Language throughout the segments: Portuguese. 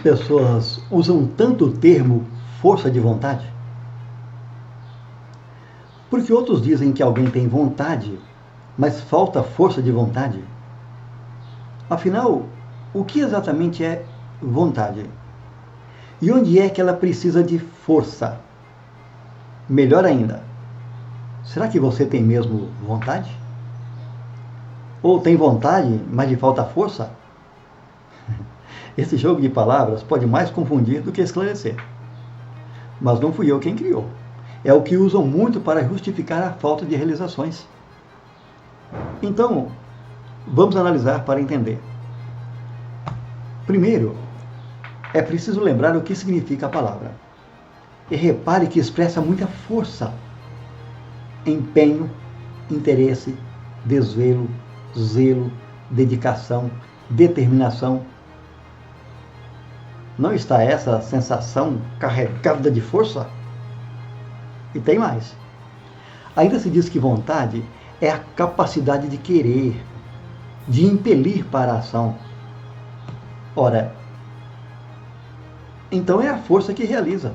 pessoas usam tanto o termo força de vontade? Porque outros dizem que alguém tem vontade, mas falta força de vontade? Afinal, o que exatamente é vontade? E onde é que ela precisa de força? Melhor ainda, será que você tem mesmo vontade? Ou tem vontade, mas lhe falta força? Esse jogo de palavras pode mais confundir do que esclarecer. Mas não fui eu quem criou. É o que usam muito para justificar a falta de realizações. Então, vamos analisar para entender. Primeiro, é preciso lembrar o que significa a palavra. E repare que expressa muita força, empenho, interesse, desvelo, zelo, dedicação, determinação. Não está essa sensação carregada de força? E tem mais. Ainda se diz que vontade é a capacidade de querer, de impelir para a ação. Ora, então é a força que realiza.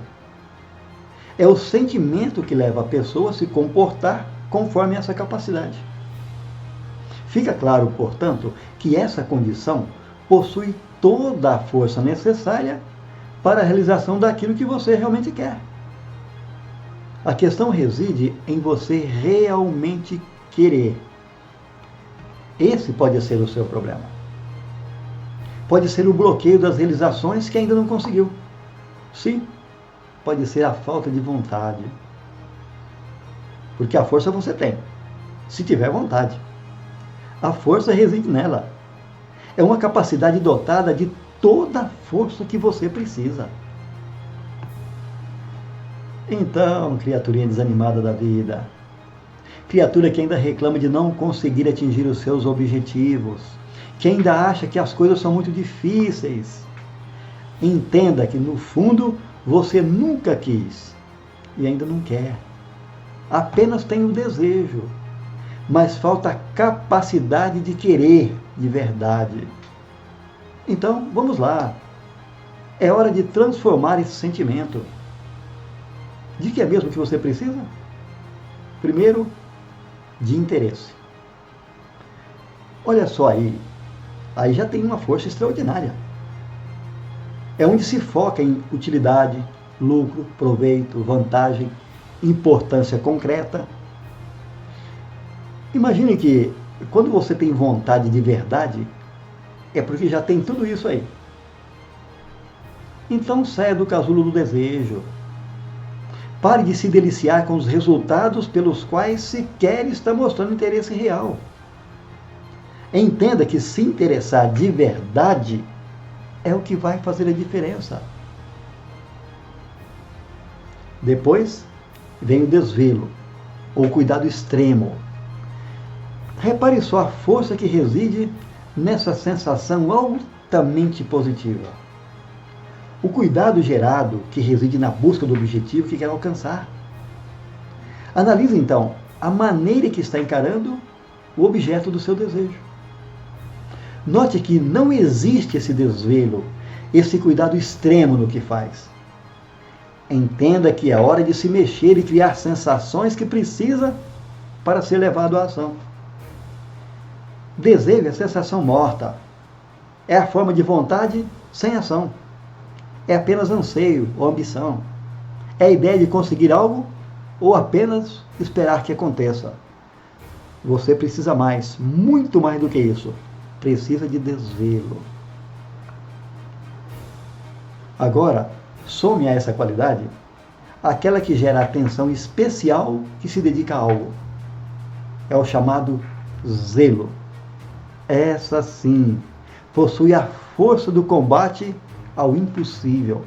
É o sentimento que leva a pessoa a se comportar conforme essa capacidade. Fica claro, portanto, que essa condição possui toda a força necessária para a realização daquilo que você realmente quer. A questão reside em você realmente querer. Esse pode ser o seu problema. Pode ser o bloqueio das realizações que ainda não conseguiu. Sim, pode ser a falta de vontade. Porque a força você tem, se tiver vontade. A força reside nela. É uma capacidade dotada de toda a força que você precisa. Então, criaturinha desanimada da vida, criatura que ainda reclama de não conseguir atingir os seus objetivos, que ainda acha que as coisas são muito difíceis, entenda que no fundo você nunca quis e ainda não quer. Apenas tem o desejo, mas falta a capacidade de querer de verdade. Então, vamos lá. É hora de transformar esse sentimento. De que é mesmo que você precisa? Primeiro, de interesse. Olha só aí já tem uma força extraordinária. É onde se foca em utilidade, lucro, proveito, vantagem, importância concreta. Imagine que quando você tem vontade de verdade, é porque já tem tudo isso aí. Então saia do casulo do desejo. Pare de se deliciar com os resultados pelos quais sequer está mostrando interesse real. Entenda que se interessar de verdade é o que vai fazer a diferença. Depois vem o desvelo, ou cuidado extremo. Repare só a força que reside nessa sensação altamente positiva. O cuidado gerado que reside na busca do objetivo que quer alcançar. Analise então a maneira que está encarando o objeto do seu desejo. Note que não existe esse desvelo, esse cuidado extremo no que faz. Entenda que é hora de se mexer e criar sensações que precisa para ser levado à ação. Desejo é sensação morta. É a forma de vontade sem ação. É apenas anseio ou ambição. É a ideia de conseguir algo ou apenas esperar que aconteça. Você precisa mais, muito mais do que isso. Precisa de desvelo. Agora, some a essa qualidade aquela que gera atenção especial que se dedica a algo. É o chamado zelo. Essa sim possui a força do combate ao impossível.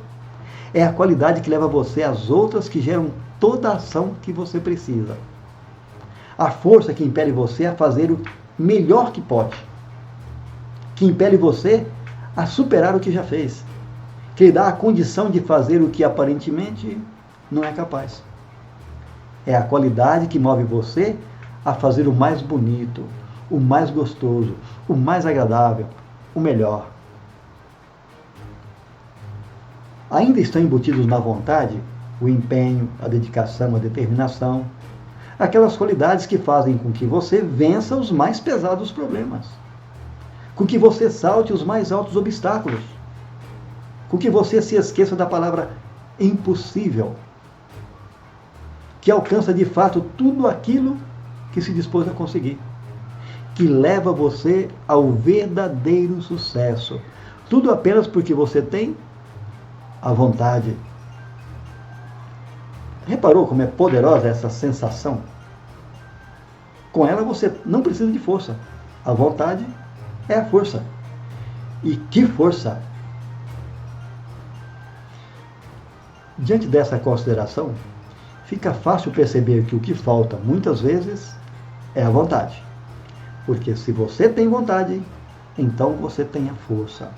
É a qualidade que leva você às outras que geram toda a ação que você precisa. A força que impele você a fazer o melhor que pode. Que impele você a superar o que já fez. Que lhe dá a condição de fazer o que aparentemente não é capaz. É a qualidade que move você a fazer o mais bonito, o mais gostoso, o mais agradável, o melhor. Ainda estão embutidos na vontade o empenho, a dedicação, a determinação, aquelas qualidades que fazem com que você vença os mais pesados problemas, com que você salte os mais altos obstáculos, com que você se esqueça da palavra impossível, que alcança de fato tudo aquilo que se dispôs a conseguir, que leva você ao verdadeiro sucesso. Tudo apenas porque você tem a vontade. Reparou como é poderosa essa sensação? Com ela você não precisa de força. A vontade é a força. E que força! Diante dessa consideração, fica fácil perceber que o que falta muitas vezes é a vontade. Porque se você tem vontade, então você tem a força.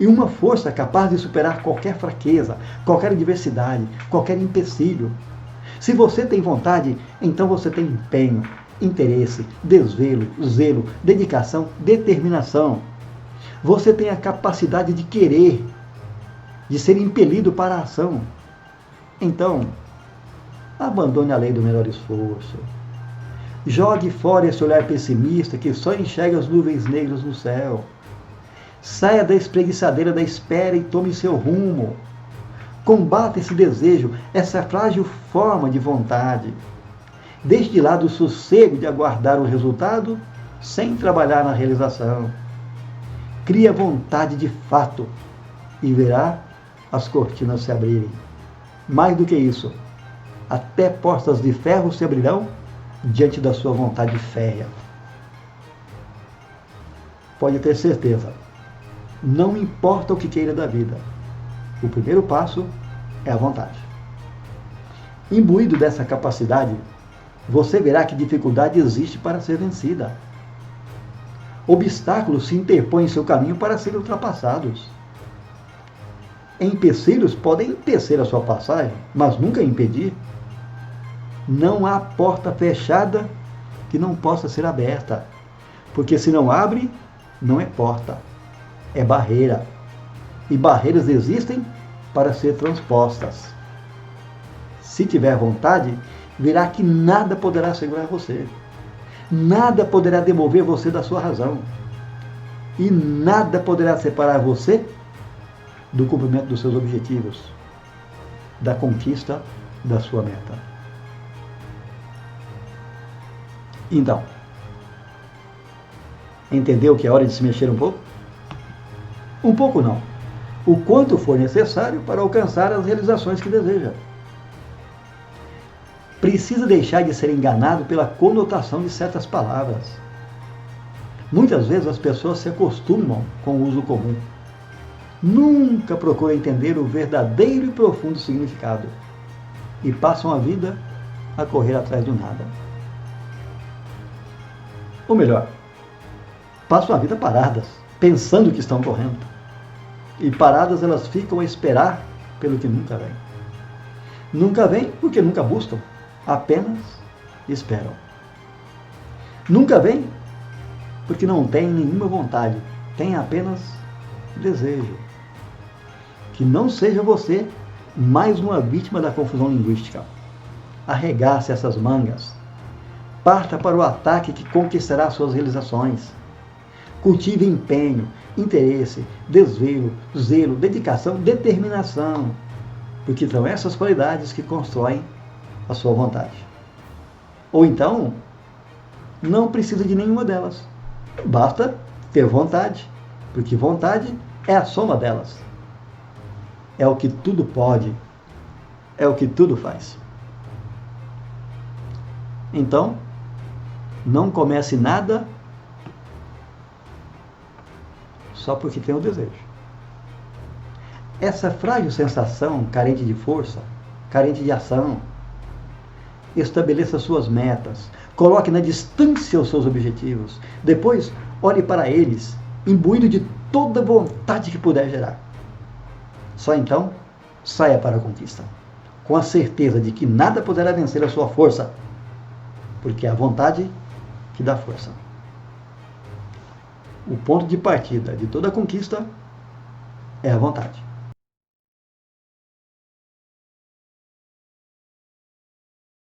E uma força capaz de superar qualquer fraqueza, qualquer adversidade, qualquer empecilho. Se você tem vontade, então você tem empenho, interesse, desvelo, zelo, dedicação, determinação. Você tem a capacidade de querer, de ser impelido para a ação. Então, abandone a lei do menor esforço. Jogue fora esse olhar pessimista que só enxerga as nuvens negras no céu. Saia da espreguiçadeira da espera e tome seu rumo. Combata esse desejo, essa frágil forma de vontade. Deixe de lado o sossego de aguardar o resultado sem trabalhar na realização. Crie a vontade de fato e verá as cortinas se abrirem. Mais do que isso, até portas de ferro se abrirão diante da sua vontade férrea. Pode ter certeza, não importa o que queira da vida, o primeiro passo é a vontade. Imbuído dessa capacidade, você verá que dificuldade existe para ser vencida. Obstáculos se interpõem em seu caminho para serem ultrapassados. Empecilhos podem impedir a sua passagem, mas nunca impedir. Não há porta fechada que não possa ser aberta, porque se não abre, não é porta, é barreira. E barreiras existem para ser transpostas. Se tiver vontade, verá que nada poderá segurar você. Nada poderá demover você da sua razão. E nada poderá separar você do cumprimento dos seus objetivos, da conquista da sua meta. Então, entendeu que é hora de se mexer um pouco? Um pouco não. O quanto for necessário para alcançar as realizações que deseja. Precisa deixar de ser enganado pela conotação de certas palavras. Muitas vezes as pessoas se acostumam com o uso comum. Nunca procuram entender o verdadeiro e profundo significado. E passam a vida a correr atrás do nada. Ou melhor, passam a vida paradas, pensando que estão correndo. E paradas elas ficam a esperar pelo que nunca vem. Nunca vem porque nunca buscam, apenas esperam. Nunca vem porque não tem nenhuma vontade, tem apenas desejo. Que não seja você mais uma vítima da confusão linguística. Arregace essas mangas. Parta para o ataque que conquistará suas realizações. Cultive empenho, interesse, desvelo, zelo, dedicação, determinação. Porque são essas qualidades que constroem a sua vontade. Ou então, não precisa de nenhuma delas. Basta ter vontade, porque vontade é a soma delas. É o que tudo pode, é o que tudo faz. Então, não comece nada só porque tem o desejo. Essa frágil sensação, carente de força, carente de ação, estabeleça suas metas, coloque na distância os seus objetivos, depois olhe para eles, imbuído de toda vontade que puder gerar. Só então, saia para a conquista, com a certeza de que nada poderá vencer a sua força, porque é a vontade que dá força. O ponto de partida de toda conquista é a vontade.